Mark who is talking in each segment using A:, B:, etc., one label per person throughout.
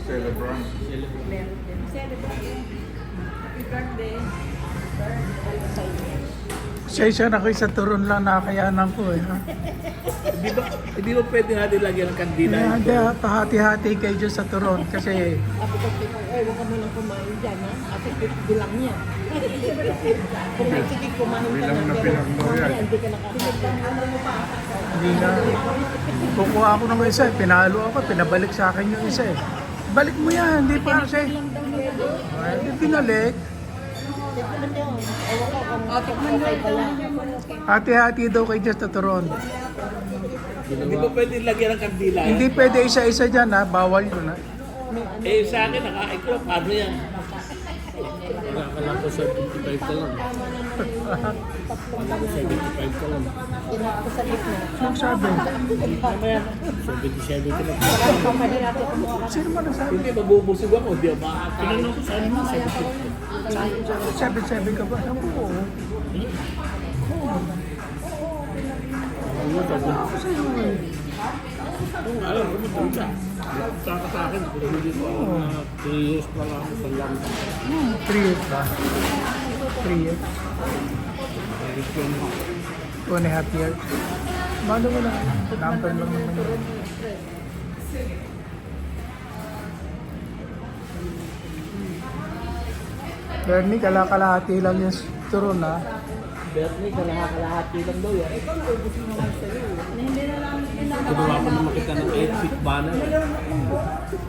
A: Celebrant.
B: Happy birthday.
C: Siya na kayo sa turon lang nakakayanan ko eh. Ha?
A: Hindi ba pwede natin lagyan ng kandila?
C: Kaya hindi, pahati-hati kayo dyan sa turon kasi
B: Sabi ko, huwag ka munang kumain dyan, ha? Kasi bilang niya. Kung may sige, kumain ka
A: Bilang
B: na.
A: na
B: Pero
A: pinagnoyan.
B: mamaya, hindi ka nakakain.
C: hindi na. Kukuha ako ng isa, pinalo ako, pinabalik sa akin yung isa eh. Balik mo yan, hindi pa kasi. Ay, hindi pinalik.
B: Tikman niyo. Ewan ko kung tikman niyo ito.
C: Hati-hati daw kayo dyan sa turon.
A: Hindi ba pwede lagyan ng kandila?
C: Hindi pwede isa-isa dyan ha, bawal yun ha.
A: Eh sa akin, nakain ko, paano yan?
D: Akala ko 75 ka lang. 75 ka lang.
B: Tinap ko sa gitna.
C: Anong sabi?
B: Mamaya,
D: 77 ka lang.
B: pamali natin kumuha.
C: Sino mo nasabi?
A: Hindi, mabubusog ako, hindi ako makakain.
D: Tinanong ko sa ano,
C: 77 ka ba? Sabi ko, oo.
D: Ano, sabi ko.
C: Ako sa'yo eh.
D: Alam ko, magdun ka. Saka sa akin, hindi ko alam na 3 years pa lang ako sa lang.
C: 3 years ba? 3 years? 2.5 years? Malo mo lang. Number lang naman yun. Bernie, kalakalahati lang yung turon ha.
A: Bernie, kalahati lang daw yan.
D: Kinuha ko naman kita ng 8-feet banner.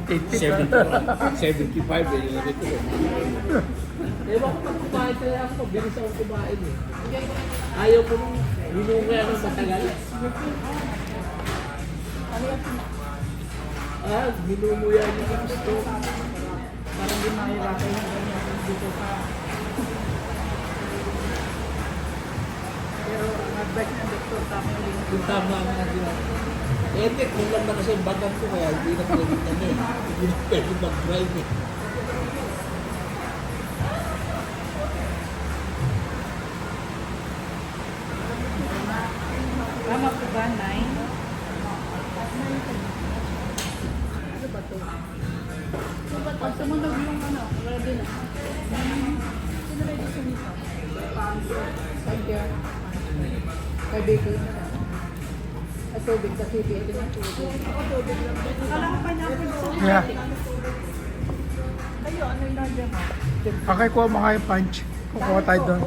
D: 75 eh, yung ito.
A: Eh, bakit pag kumain ka lang ako, bilis ako kumain eh. Ayaw ko nung hinungay ako matagal. Hinumuya niya ako gusto.
B: Parang di mahirapan yung ganyan dito pa. Pero ang advice ng doktor, tama yung
A: Yung tama ang mga ginawa. Eh, hindi, kung lang na kasi yung bagan ko kaya hindi na pwede na eh. Hindi na pwede mag-drive eh.
B: Tama po ba, 9? Pag sumunod yung ano, ready na. Sino ready sumita? Thank you. Kay Biko yun. At tubig kasi dito na tubig. Ako tubig lang. Kala ko pa niya ako sa
C: Yeah.
B: Kayo, ano yung nandiyan mo?
C: Okay, kuha mo kayo punch. Kukuha tayo doon.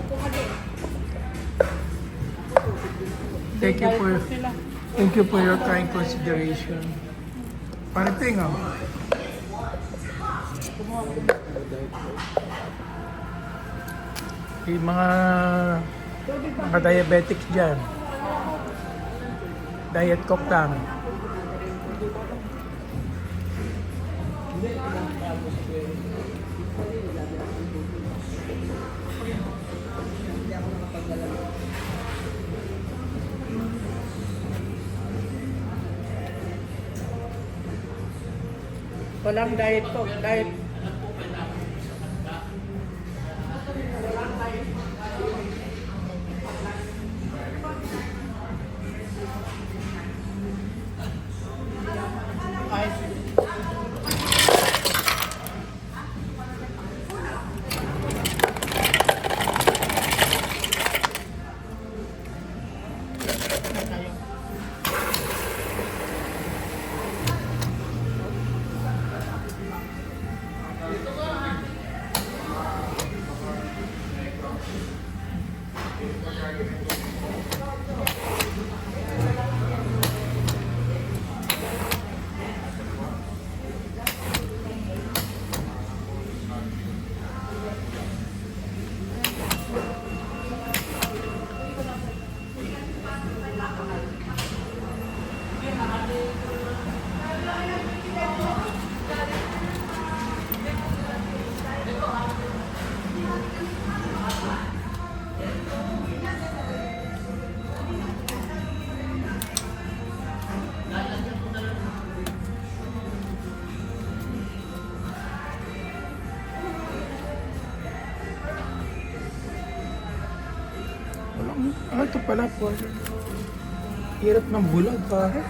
C: Thank you for your kind consideration. Parating oh. Yung mga diabetics dyan. Diet Coke lang.
B: Walang diet Coke, diet.
C: Walang, ito pala po. Hirap ng bulag, pare.